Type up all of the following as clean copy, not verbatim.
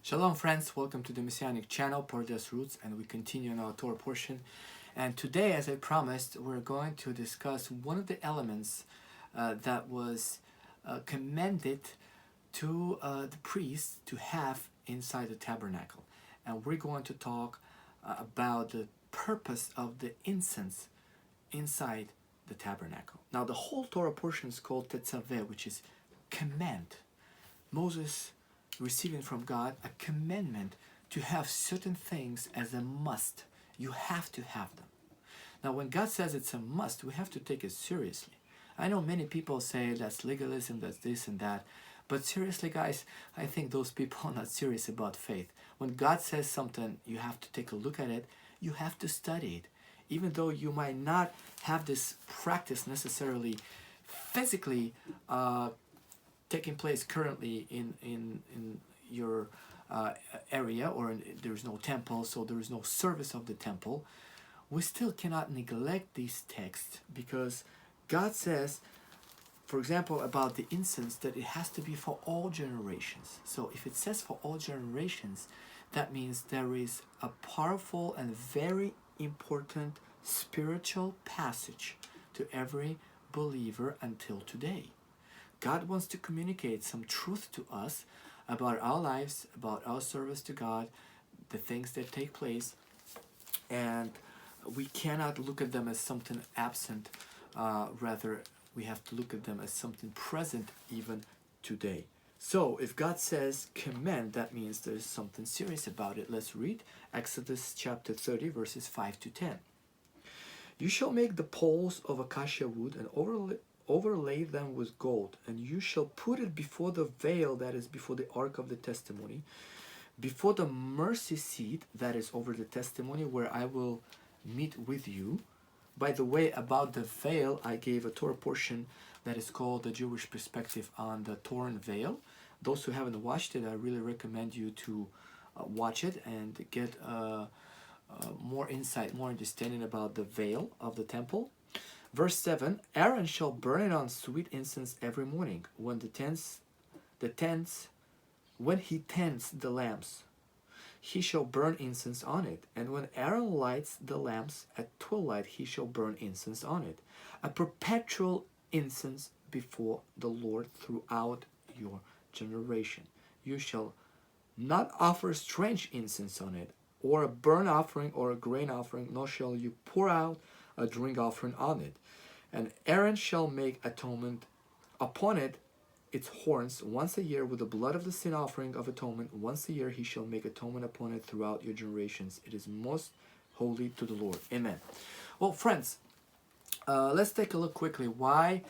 Shalom friends, welcome to the Messianic channel, Pardes Roots, and we continue in our Torah portion. And today, as I promised, we're going to discuss one of the elements that was commended to the priests to have inside the tabernacle. And we're going to talk about the purpose of the incense inside the tabernacle. Now, the whole Torah portion is called Tetzaveh, which is command. Moses receiving from God a commandment to have certain things as a must. You have to have them. Now, when God says it's a must, we have to take it seriously. I know many people say that's legalism, that's this and that. But seriously, guys, I think those people are not serious about faith. When God says something, you have to take a look at it. You have to study it. Even though you might not have this practice necessarily physically taking place currently in your area, or there's no temple, so there is no service of the temple, we still cannot neglect these texts, because God says, for example, about the incense, that it has to be for all generations. So if it says for all generations, that means there is a powerful and very important spiritual passage to every believer until today. God wants to communicate some truth to us about our lives, about our service to God, the things that take place, and we cannot look at them as something absent. Rather, we have to look at them as something present even today. So, if God says command, that means there's something serious about it. Let's read Exodus chapter 30, verses 5 to 10. You shall make the poles of acacia wood and overlay them with gold, and you shall put it before the veil that is before the ark of the testimony, before the mercy seat that is over the testimony, where I will meet with you. By the way, about the veil, I gave a Torah portion that is called The Jewish Perspective on the Torah Veil. Those who haven't watched it, I really recommend you to watch it and get more insight, more understanding about the veil of the temple. Verse 7, Aaron shall burn it on sweet incense every morning when when he tends the lamps. He shall burn incense on it, and when Aaron lights the lamps at twilight, he shall burn incense on it. A perpetual incense before the Lord throughout your generation. You shall not offer strange incense on it, or a burnt offering or a grain offering, nor shall you pour out a drink offering on it. And Aaron shall make atonement upon it, its horns, once a year with the blood of the sin offering of atonement. Once a year he shall make atonement upon it throughout your generations. It is most holy to the Lord. Amen. Well, friends, let's take a look quickly why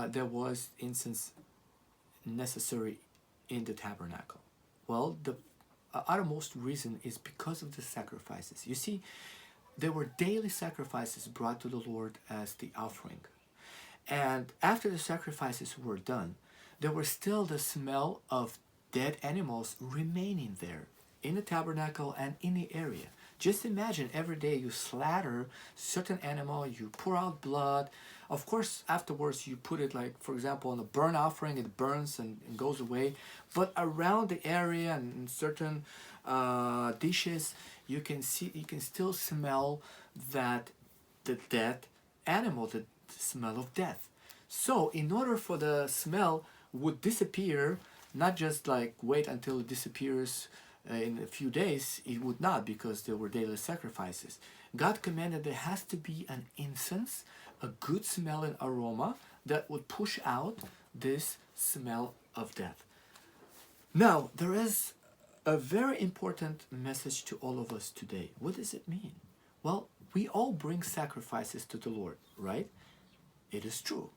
there was incense necessary in the tabernacle. Well, the uttermost reason is because of the sacrifices. You see, there were daily sacrifices brought to the Lord as the offering. And after the sacrifices were done, there was still the smell of dead animals remaining there in the tabernacle and in the area. Just imagine every day you slaughter certain animal, you pour out blood. Of course, afterwards you put it, like, for example, on a burnt offering, it burns and goes away. But around the area and in certain dishes, you can still smell that the dead animal, the smell of death. So in order for the smell would disappear, not just like wait until it disappears in a few days, it would not, because there were daily sacrifices. God commanded there has to be an incense, a good smelling aroma that would push out this smell of death. Now, there is a very important message to all of us today. What does it mean? Well, we all bring sacrifices to the Lord, right? It is true.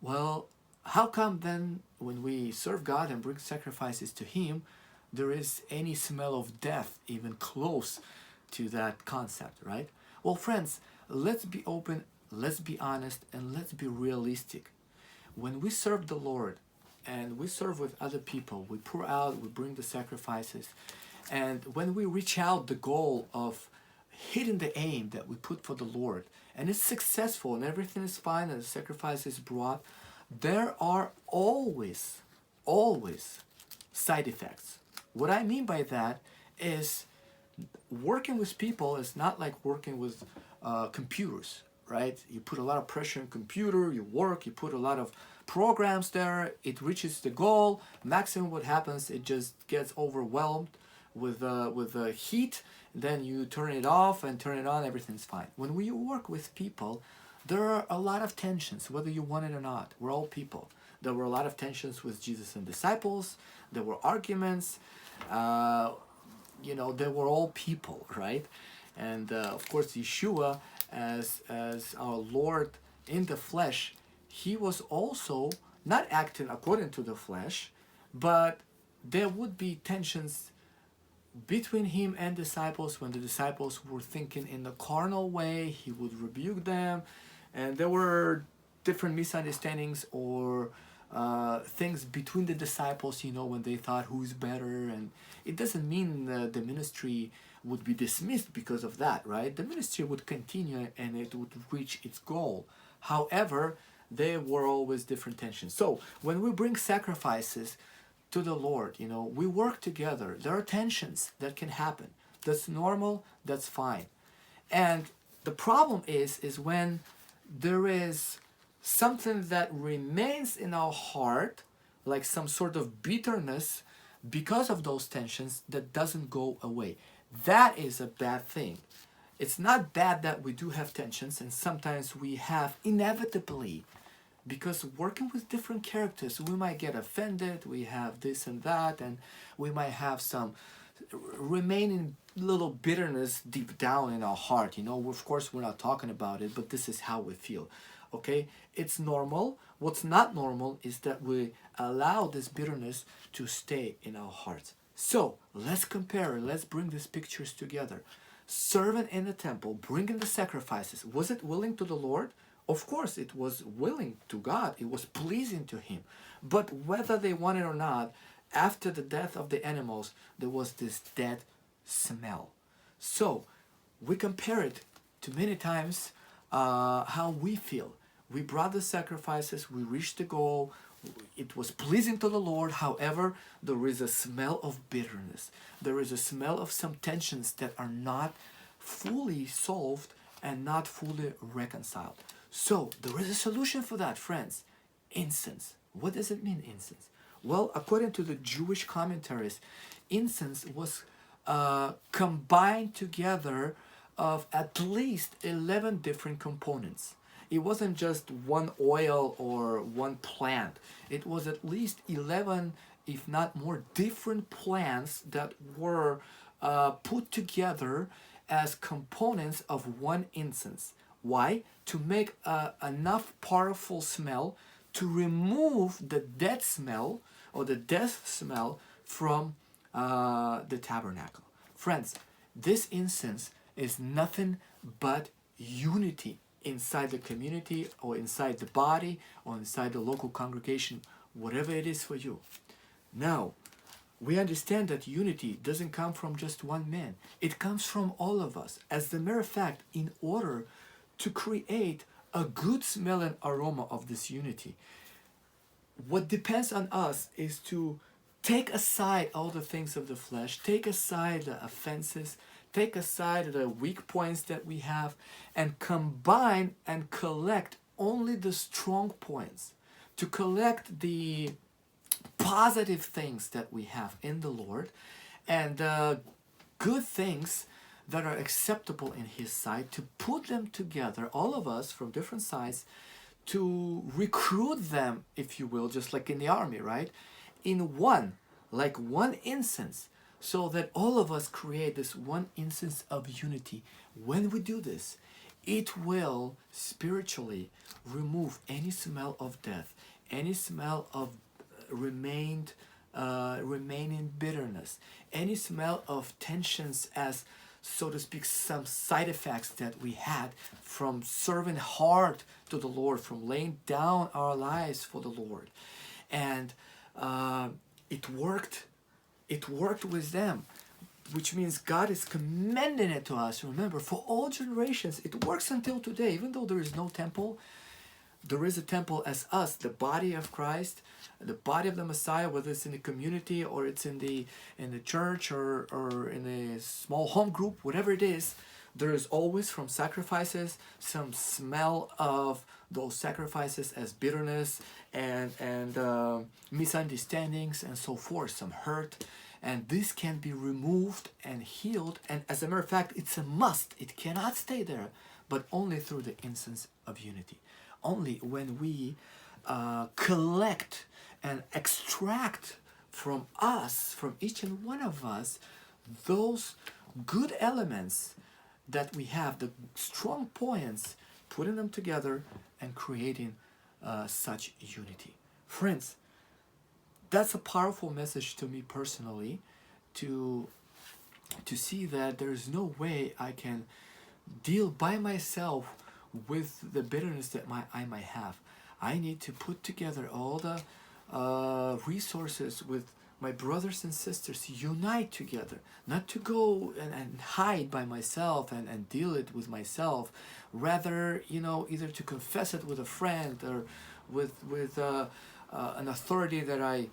Well, how come then when we serve God and bring sacrifices to Him, there is any smell of death even close to that concept, right? Well, friends, let's be open, let's be honest, and let's be realistic. When we serve the Lord and we serve with other people, we pour out, we bring the sacrifices, and when we reach out the goal of hitting the aim that we put for the Lord, and it's successful and everything is fine and the sacrifice is brought, there are always side effects. What I mean by that is working with people is not like working with computers, right? You put a lot of pressure on computer, you work, you put a lot of programs there, it reaches the goal. Maximum what happens, it just gets overwhelmed with heat. Then you turn it off and turn it on, everything's fine. When we work with people, there are a lot of tensions, whether you want it or not. We're all people. There were a lot of tensions with Jesus and disciples. There were arguments. They were all people, right? And of course, Yeshua, as our Lord in the flesh, he was also not acting according to the flesh, but there would be tensions between him and disciples. When the disciples were thinking in the carnal way, he would rebuke them, and there were different misunderstandings or things between the disciples, when they thought who's better. And it doesn't mean the ministry would be dismissed because of that, right? The ministry would continue and it would reach its goal. However, there were always different tensions. So when we bring sacrifices to the Lord, we work together. There are tensions that can happen. That's normal, that's fine. And the problem is when there is something that remains in our heart, like some sort of bitterness because of those tensions that doesn't go away. That is a bad thing. It's not bad that we do have tensions, and sometimes we have inevitably, because working with different characters, we might get offended, we have this and that, and we might have some remaining little bitterness deep down in our heart. Of course, we're not talking about it, but this is how we feel. Okay, it's normal. What's not normal is that we allow this bitterness to stay in our hearts. So let's compare. Let's bring these pictures together. Servant in the temple, bringing the sacrifices. Was it willing to the Lord? Of course, it was willing to God. It was pleasing to him. But whether they wanted or not, after the death of the animals, there was this dead smell. So we compare it to many times how we feel. We brought the sacrifices, we reached the goal, it was pleasing to the Lord. However, there is a smell of bitterness. There is a smell of some tensions that are not fully solved and not fully reconciled. So there is a solution for that, friends. Incense. What does it mean, incense? Well, according to the Jewish commentaries, incense was combined together of at least 11 different components. It wasn't just one oil or one plant. It was at least 11, if not more, different plants that were put together as components of one incense. Why? To make enough powerful smell to remove the dead smell or the death smell from the tabernacle. Friends, this incense is nothing but unity inside the community or inside the body or inside the local congregation, whatever it is for you. Now, we understand that unity doesn't come from just one man. It comes from all of us. As a matter of fact, in order to create a good smell and aroma of this unity, what depends on us is to take aside all the things of the flesh, take aside the offenses, take aside the weak points that we have, and combine and collect only the strong points, to collect the positive things that we have in the Lord, and good things that are acceptable in His sight, to put them together, all of us from different sides, to recruit them, if you will, just like in the army, right? In one, like one incense, so that all of us create this one incense of unity. When we do this, it will spiritually remove any smell of death, any smell of remaining bitterness, any smell of tensions as, so to speak, some side effects that we had from serving hard to the Lord, from laying down our lives for the Lord. And it worked. It worked with them, which means God is commending it to us. Remember, for all generations, it works until today. Even though there is no temple, there is a temple as us, the body of Christ, the body of the Messiah, whether it's in the community or it's in the church or in a small home group, whatever it is, there is always from sacrifices some smell of those sacrifices as bitterness and misunderstandings and so forth, some hurt. And this can be removed and healed. And as a matter of fact, it's a must. It cannot stay there, but only through the incense of unity. Only when we collect and extract from us, from each and one of us, those good elements that we have, the strong points, putting them together and creating such unity. Friends, that's a powerful message to me personally, to see that there is no way I can deal by myself with the bitterness that I might have. I need to put together all the resources with my brothers and sisters, unite together, not to go and hide by myself and deal it with myself, rather, either to confess it with a friend or with an authority that I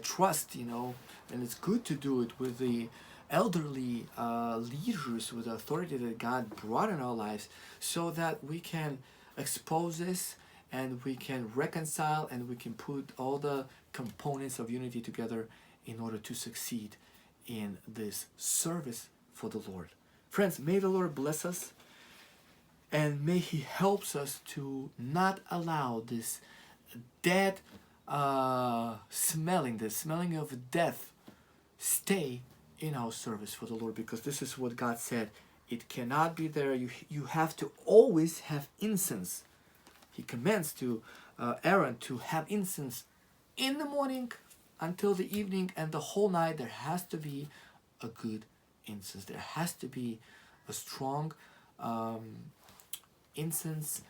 trust, and it's good to do it with the elderly leaders, with the authority that God brought in our lives, so that we can expose this and we can reconcile and we can put all the components of unity together in order to succeed in this service for the Lord. Friends, may the Lord bless us, and may He helps us to not allow this dead smelling, the smelling of death, stay in our service for the Lord, because this is what God said. It cannot be there. You have to always have incense. He commands to Aaron to have incense in the morning until the evening, and the whole night there has to be a good incense. There has to be a strong incense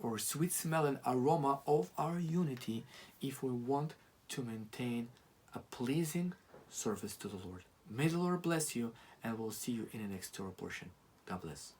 or sweet smell and aroma of our unity if we want to maintain a pleasing service to the Lord. May the Lord bless you, and we'll see you in the next Torah portion. God bless.